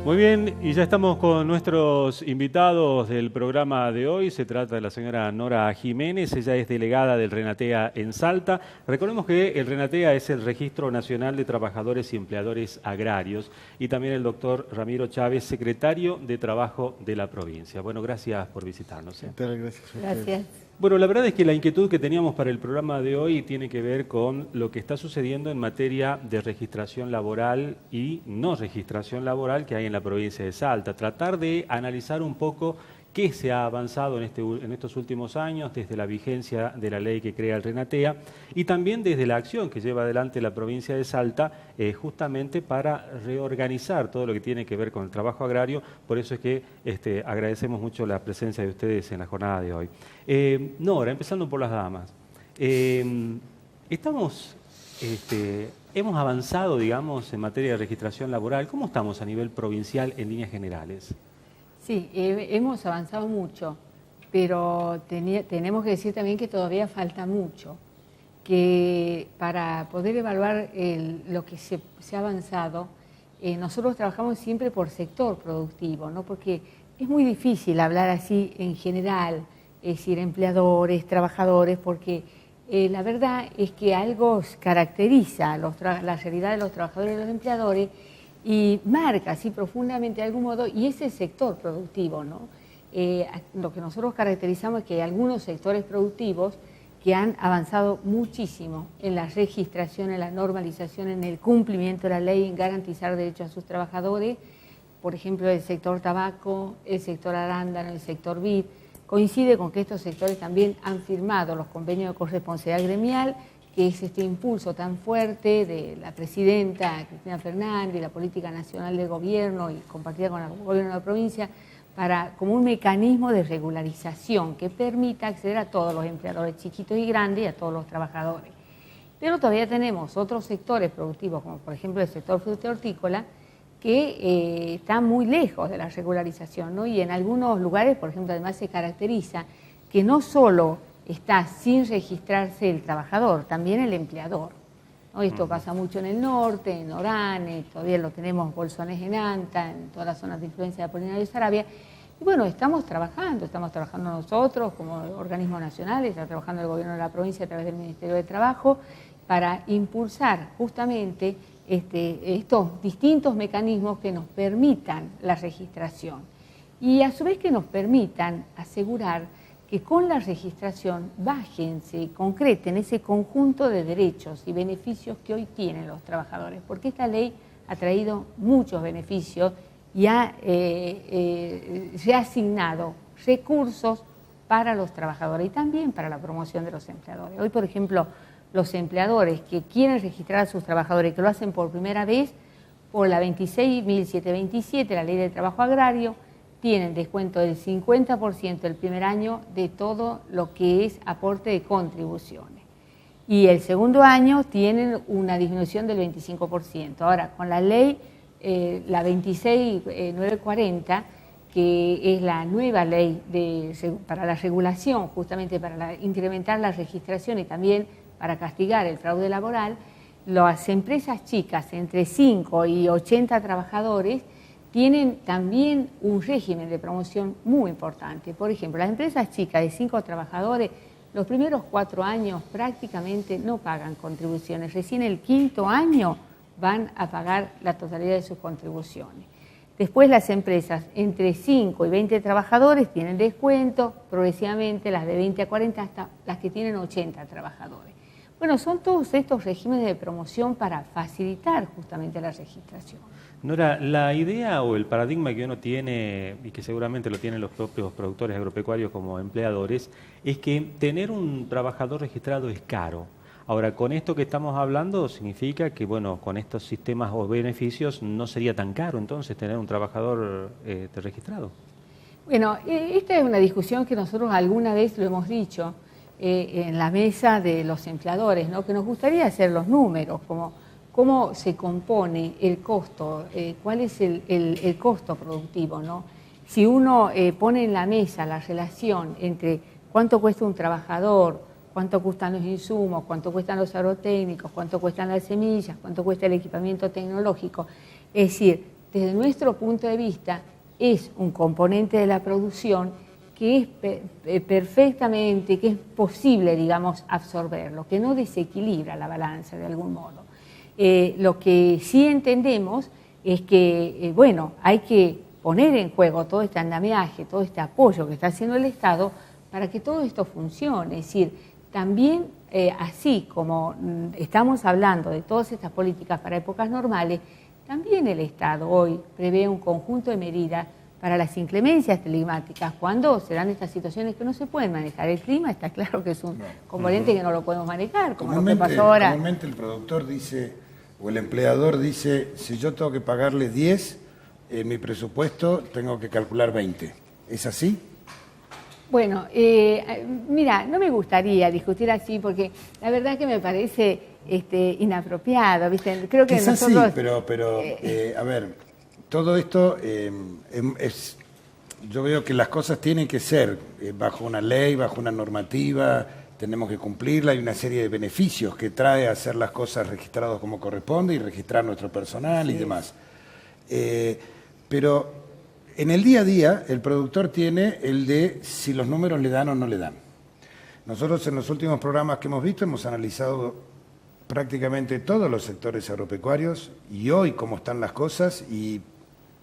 Muy bien, y ya estamos con nuestros invitados del programa de hoy. Se trata de la señora Nora Jiménez, ella es delegada del Renatea en Salta. Recordemos que el Renatea es el Registro Nacional de Trabajadores y Empleadores Agrarios, y también el doctor Ramiro Chávez, secretario de Trabajo de la provincia. Bueno, gracias por visitarnos. Gracias. Gracias. Bueno, la verdad es que la inquietud que teníamos para el programa de hoy tiene que ver con lo que está sucediendo en materia de registración laboral y no registración laboral que hay en la provincia de Salta. Tratar de analizar un poco qué se ha avanzado en estos últimos años desde la vigencia de la ley que crea el Renatea y también desde la acción que lleva adelante la provincia de Salta justamente para reorganizar todo lo que tiene que ver con el trabajo agrario. Por eso es que agradecemos mucho la presencia de ustedes en la jornada de hoy. Nora, empezando por las damas. Hemos avanzado, digamos, en materia de registración laboral. ¿Cómo estamos a nivel provincial en líneas generales? Sí, hemos avanzado mucho, pero tenemos que decir también que todavía falta mucho, que para poder evaluar lo que se ha avanzado, nosotros trabajamos siempre por sector productivo, ¿no? Porque es muy difícil hablar así en general, es decir, empleadores, trabajadores, porque la verdad es que algo caracteriza la realidad de los trabajadores y los empleadores y marca así profundamente de algún modo, y es el sector productivo, ¿no? Lo que nosotros caracterizamos es que hay algunos sectores productivos que han avanzado muchísimo en la registración, en la normalización, en el cumplimiento de la ley, en garantizar derechos a sus trabajadores, por ejemplo, el sector tabaco, el sector arándano, el sector vid. Coincide con que estos sectores también han firmado los convenios de corresponsabilidad gremial, que es este impulso tan fuerte de la presidenta Cristina Fernández, la política nacional del gobierno y compartida con el gobierno de la provincia, como un mecanismo de regularización que permita acceder a todos los empleadores chiquitos y grandes y a todos los trabajadores. Pero todavía tenemos otros sectores productivos, como por ejemplo el sector frutícola, que están muy lejos de la regularización, ¿no? Y en algunos lugares, por ejemplo, además se caracteriza que no solo está sin registrarse el trabajador, también el empleador, ¿no? Esto pasa mucho en el norte, en Orane, todavía lo tenemos en Bolsones, en Anta, en todas las zonas de influencia de Apolinario Saravia. Y bueno, estamos trabajando nosotros como organismos nacionales, está trabajando el gobierno de la provincia a través del Ministerio de Trabajo para impulsar justamente estos distintos mecanismos que nos permitan la registración y a su vez que nos permitan asegurar que con la registración se concreten ese conjunto de derechos y beneficios que hoy tienen los trabajadores, porque esta ley ha traído muchos beneficios y se ha asignado recursos para los trabajadores y también para la promoción de los empleadores. Hoy, por ejemplo, los empleadores que quieren registrar a sus trabajadores, que lo hacen por primera vez, por la 26.727, la Ley del Trabajo Agrario, tienen descuento del 50% el primer año de todo lo que es aporte de contribuciones. Y el segundo año tienen una disminución del 25%. Ahora, con la ley, la 26.940, que es la nueva ley para la regulación, justamente para incrementar la registración y también para castigar el fraude laboral, las empresas chicas entre 5 y 80 trabajadores tienen también un régimen de promoción muy importante. Por ejemplo, las empresas chicas de 5 trabajadores, los primeros 4 años prácticamente no pagan contribuciones. Recién el 5.º año van a pagar la totalidad de sus contribuciones. Después las empresas entre 5 y 20 trabajadores tienen descuento, progresivamente las de 20 a 40 hasta las que tienen 80 trabajadores. Bueno, son todos estos regímenes de promoción para facilitar justamente la registración. Nora, la idea o el paradigma que uno tiene, y que seguramente lo tienen los propios productores agropecuarios como empleadores, es que tener un trabajador registrado es caro. Ahora, con esto que estamos hablando significa que, bueno, con estos sistemas o beneficios no sería tan caro entonces tener un trabajador registrado. Bueno, esta es una discusión que nosotros alguna vez lo hemos dicho en la mesa de los empleadores, ¿no? Que nos gustaría hacer los números, como cómo se compone el costo, cuál es el costo productivo, ¿no? Si uno pone en la mesa la relación entre cuánto cuesta un trabajador, cuánto cuestan los insumos, cuánto cuestan los agrotécnicos, cuánto cuestan las semillas, cuánto cuesta el equipamiento tecnológico, es decir, desde nuestro punto de vista, es un componente de la producción que es perfectamente, que es posible, digamos, absorberlo, que no desequilibra la balanza de algún modo. Lo que sí entendemos es que, bueno, hay que poner en juego todo este andamiaje, todo este apoyo que está haciendo el Estado para que todo esto funcione. Es decir, también así como estamos hablando de todas estas políticas para épocas normales, también el Estado hoy prevé un conjunto de medidas para las inclemencias climáticas, cuando se dan estas situaciones que no se pueden manejar. El clima está claro que es un componente que no lo podemos manejar, como lo que pasó ahora. Normalmente el productor dice, o el empleador dice, si yo tengo que pagarle 10, en mi presupuesto tengo que calcular 20. ¿Es así? Bueno, mira, no me gustaría discutir así porque la verdad que me parece inapropiado, ¿viste? Creo que quizás nosotros... sí, pero a ver, todo esto yo veo que las cosas tienen que ser bajo una ley, bajo una normativa, tenemos que cumplirla, hay una serie de beneficios que trae hacer las cosas registradas como corresponde y registrar nuestro personal y demás. Pero en el día a día el productor tiene el de si los números le dan o no le dan. Nosotros en los últimos programas que hemos visto hemos analizado prácticamente todos los sectores agropecuarios y hoy cómo están las cosas y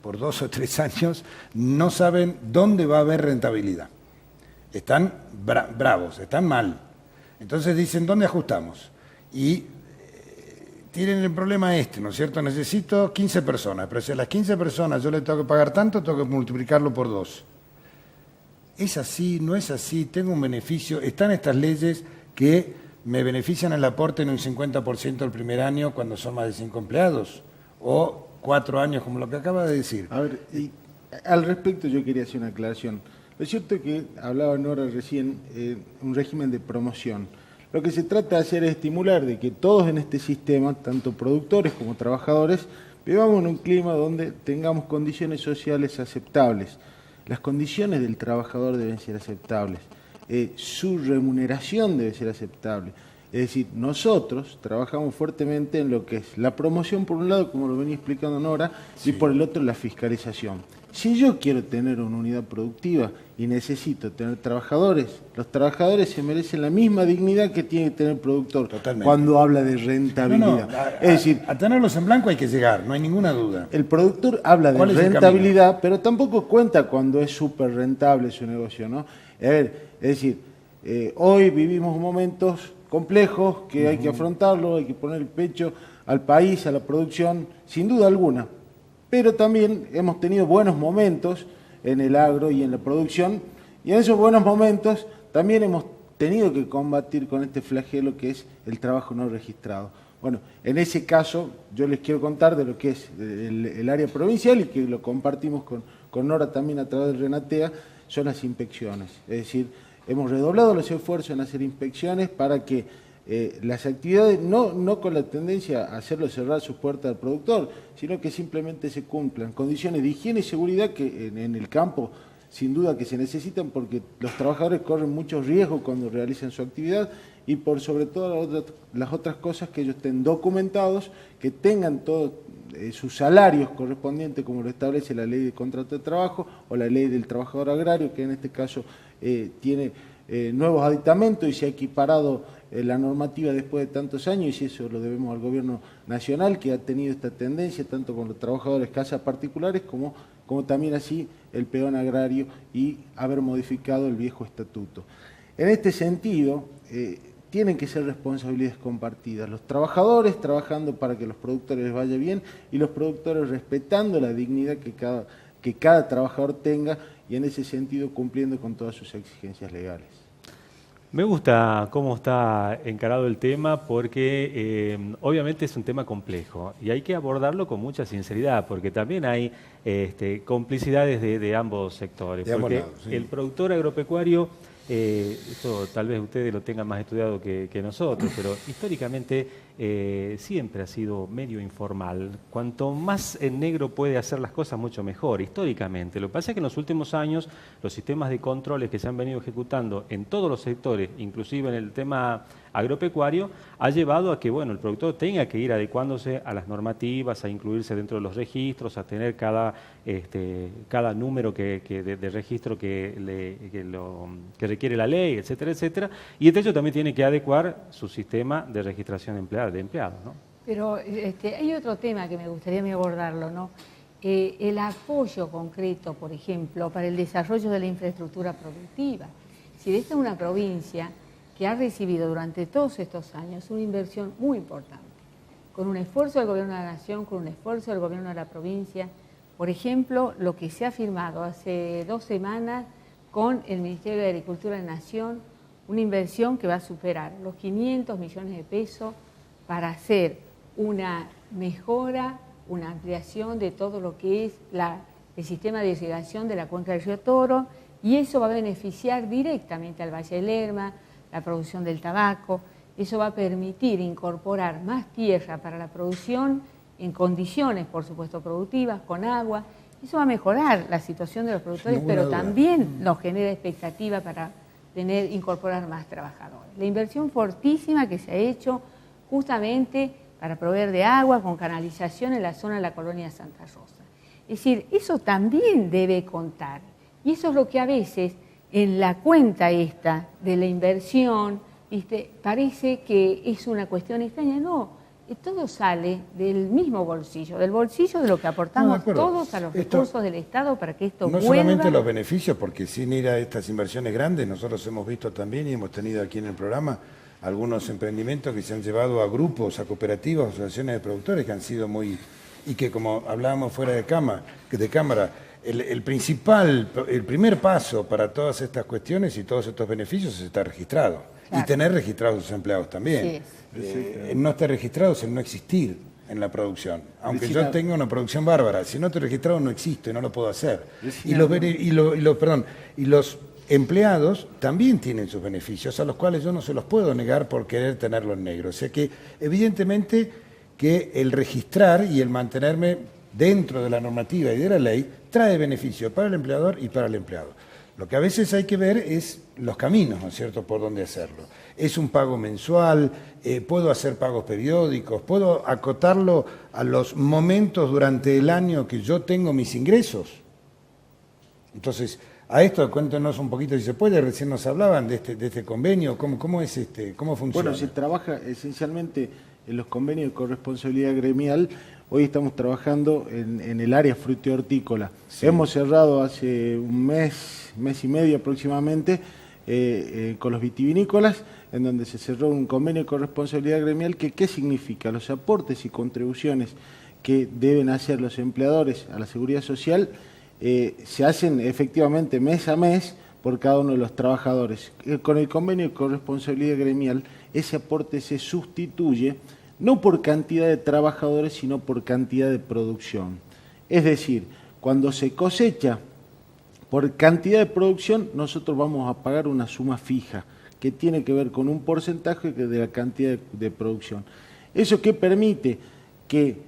por 2 o 3 años no saben dónde va a haber rentabilidad. Están bravos, están mal. Entonces dicen, ¿dónde ajustamos? Y tienen el problema ¿no es cierto? Necesito 15 personas, pero si a las 15 personas yo le tengo que pagar tanto, tengo que multiplicarlo por 2. ¿Es así? ¿No es así? ¿Tengo un beneficio? Están estas leyes que me benefician el aporte en un 50% el primer año cuando son más de 5 empleados, o 4 años, como lo que acaba de decir. A ver, y al respecto yo quería hacer una aclaración. Lo cierto es que hablaba Nora recién un régimen de promoción. Lo que se trata de hacer es estimular de que todos en este sistema, tanto productores como trabajadores, vivamos en un clima donde tengamos condiciones sociales aceptables. Las condiciones del trabajador deben ser aceptables. Su remuneración debe ser aceptable. Es decir, nosotros trabajamos fuertemente en lo que es la promoción por un lado, como lo venía explicando Nora, sí, y por el otro la fiscalización. Si yo quiero tener una unidad productiva y necesito tener trabajadores, los trabajadores se merecen la misma dignidad que tiene que tener el productor. Totalmente. Cuando habla de rentabilidad. Es decir, a tenerlos en blanco hay que llegar, no hay ninguna duda. El productor habla de rentabilidad, pero tampoco cuenta cuando es súper rentable su negocio, ¿no? A ver, es decir, hoy vivimos momentos complejos que hay que afrontarlo, hay que poner el pecho al país, a la producción, sin duda alguna. Pero también hemos tenido buenos momentos en el agro y en la producción, y en esos buenos momentos también hemos tenido que combatir con este flagelo que es el trabajo no registrado. Bueno, en ese caso yo les quiero contar de lo que es el área provincial y que lo compartimos con Nora también a través de Renatea, son las inspecciones. Es decir, hemos redoblado los esfuerzos en hacer inspecciones para que las actividades, no con la tendencia a hacerlo cerrar sus puertas al productor, sino que simplemente se cumplan condiciones de higiene y seguridad que en el campo sin duda que se necesitan porque los trabajadores corren muchos riesgos cuando realizan su actividad y por sobre todo las otras cosas que ellos estén documentados, que tengan todos sus salarios correspondientes como lo establece la ley de contrato de trabajo o la ley del trabajador agrario, que en este caso tiene nuevos aditamentos y se ha equiparado la normativa después de tantos años, y eso lo debemos al gobierno nacional, que ha tenido esta tendencia tanto con los trabajadores casas particulares como también así el peón agrario y haber modificado el viejo estatuto. En este sentido, tienen que ser responsabilidades compartidas. Los trabajadores trabajando para que los productores les vaya bien y los productores respetando la dignidad que cada trabajador tenga y en ese sentido cumpliendo con todas sus exigencias legales. Me gusta cómo está encarado el tema porque obviamente es un tema complejo y hay que abordarlo con mucha sinceridad porque también hay complicidades de ambos sectores. Porque lados, sí. El productor agropecuario, esto tal vez ustedes lo tengan más estudiado que nosotros, pero históricamente siempre ha sido medio informal. Cuanto más en negro puede hacer las cosas, mucho mejor, históricamente. Lo que pasa es que en los últimos años los sistemas de controles que se han venido ejecutando en todos los sectores, inclusive en el tema agropecuario, ha llevado a que el productor tenga que ir adecuándose a las normativas, a incluirse dentro de los registros, a tener cada número de registro que requiere la ley, etcétera, etcétera. Y de hecho también tiene que adecuar su sistema de registración de empleados, ¿no? Pero hay otro tema que me gustaría abordarlo, ¿no? El apoyo concreto, por ejemplo, para el desarrollo de la infraestructura productiva. Si esta es una provincia que ha recibido durante todos estos años una inversión muy importante, con un esfuerzo del Gobierno de la Nación, con un esfuerzo del Gobierno de la provincia. Por ejemplo, lo que se ha firmado hace 2 semanas con el Ministerio de Agricultura de la Nación, una inversión que va a superar los 500 millones de pesos para hacer una mejora, una ampliación de todo lo que es el sistema de irrigación de la cuenca del río Toro, y eso va a beneficiar directamente al Valle del Lerma, la producción del tabaco. Eso va a permitir incorporar más tierra para la producción en condiciones, por supuesto, productivas, con agua. Eso va a mejorar la situación de los productores, pero también nos genera expectativa para incorporar más trabajadores. La inversión fortísima que se ha hecho justamente para proveer de agua con canalización en la zona de la colonia Santa Rosa. Es decir, eso también debe contar. Y eso es lo que a veces en la cuenta esta de la inversión, parece que es una cuestión extraña. No, todo sale del mismo bolsillo, del bolsillo de lo que aportamos todos a los recursos del Estado para que esto vuelva. No solamente los beneficios, porque sin ir a estas inversiones grandes, nosotros hemos visto también y hemos tenido aquí en el programa algunos emprendimientos que se han llevado a grupos, a cooperativas, asociaciones de productores que han sido muy... y que, como hablábamos fuera de cámara, el primer paso para todas estas cuestiones y todos estos beneficios es estar registrado. Claro. Y tener registrados sus empleados también. Sí. No estar registrado es el no existir en la producción. Aunque yo tenga una producción bárbara, si no estoy registrado no existo, no lo puedo hacer. Y los empleados también tienen sus beneficios, a los cuales yo no se los puedo negar por querer tenerlo en negro. O sea que, evidentemente, que el registrar y el mantenerme dentro de la normativa y de la ley trae beneficio para el empleador y para el empleado. Lo que a veces hay que ver es los caminos, ¿no es cierto?, por dónde hacerlo. Es un pago mensual, puedo hacer pagos periódicos, puedo acotarlo a los momentos durante el año que yo tengo mis ingresos. Entonces, a esto cuéntenos un poquito si se puede, recién nos hablaban de este convenio, ¿cómo funciona? Bueno, se trabaja esencialmente en los convenios de corresponsabilidad gremial. Hoy estamos trabajando en el área frutícola. Sí. Hemos cerrado hace un mes y medio aproximadamente con los vitivinícolas, en donde se cerró un convenio de corresponsabilidad gremial que ¿qué significa? Los aportes y contribuciones que deben hacer los empleadores a la seguridad social se hacen efectivamente mes a mes por cada uno de los trabajadores. Con el convenio de corresponsabilidad gremial, ese aporte se sustituye no por cantidad de trabajadores, sino por cantidad de producción. Es decir, cuando se cosecha por cantidad de producción, nosotros vamos a pagar una suma fija, que tiene que ver con un porcentaje de la cantidad de producción. ¿Eso qué permite? Que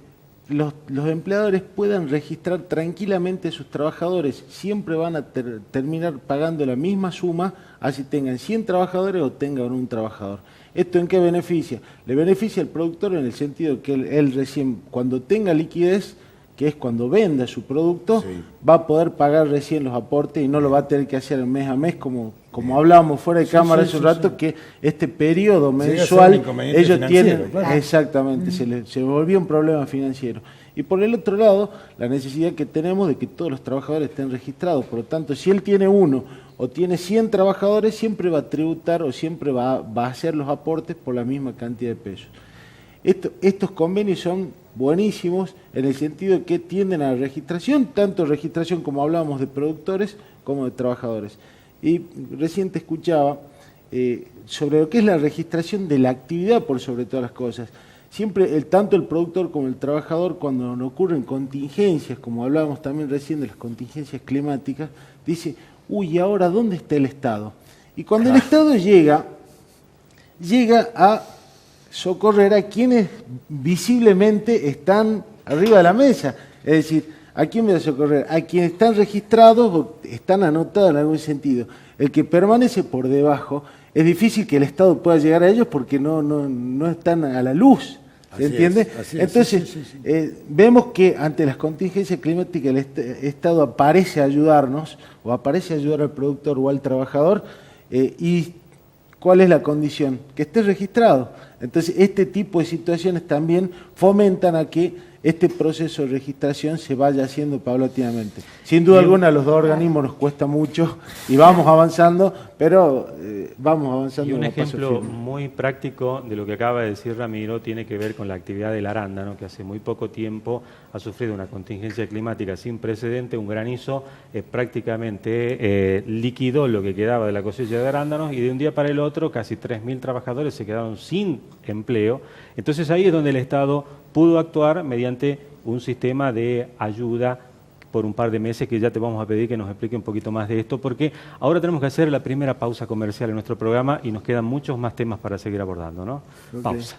los empleadores puedan registrar tranquilamente a sus trabajadores. Siempre van a terminar pagando la misma suma, así tengan 100 trabajadores o tengan un trabajador. ¿Esto en qué beneficia? Le beneficia al productor en el sentido que él recién, cuando tenga liquidez, que es cuando venda su producto, sí, va a poder pagar recién los aportes y no lo va a tener que hacer mes a mes, como hablábamos fuera de cámara hace un rato, que este periodo mensual ellos tienen, claro. Exactamente, se volvió un problema financiero. Y por el otro lado, la necesidad que tenemos de que todos los trabajadores estén registrados. Por lo tanto, si él tiene uno o tiene 100 trabajadores, siempre va a tributar o siempre va a hacer los aportes por la misma cantidad de pesos. Estos convenios son buenísimos en el sentido de que tienden a la registración, tanto registración como hablábamos de productores como de trabajadores. Y recién te escuchaba sobre lo que es la registración de la actividad por sobre todas las cosas. Siempre, tanto el productor como el trabajador, cuando nos ocurren contingencias, como hablábamos también recién de las contingencias climáticas, dice, uy, ¿ahora dónde está el Estado? Y cuando el Estado llega a socorrer a quienes visiblemente están arriba de la mesa. Es decir, ¿a quién voy a socorrer? A quienes están registrados o están anotados en algún sentido. El que permanece por debajo, es difícil que el Estado pueda llegar a ellos porque no están a la luz. ¿Se entiende? Entonces, sí. Vemos que ante las contingencias climáticas el Estado aparece a ayudarnos, o aparece a ayudar al productor o al trabajador, y ¿cuál es la condición? Que esté registrado. Entonces, este tipo de situaciones también fomentan a que este proceso de registración se vaya haciendo paulatinamente. Sin duda alguna, a los dos organismos nos cuesta mucho y vamos avanzando, pero vamos avanzando. Y un ejemplo muy práctico de lo que acaba de decir Ramiro tiene que ver con la actividad del arándano, que hace muy poco tiempo ha sufrido una contingencia climática sin precedente. Un granizo prácticamente liquidó lo que quedaba de la cosecha de arándanos y de un día para el otro casi 3.000 trabajadores se quedaron sin empleo. Entonces ahí es donde el Estado pudo actuar mediante un sistema de ayuda por un par de meses, que ya te vamos a pedir que nos explique un poquito más de esto, porque ahora tenemos que hacer la primera pausa comercial en nuestro programa y nos quedan muchos más temas para seguir abordando, ¿no? Okay. Pausa.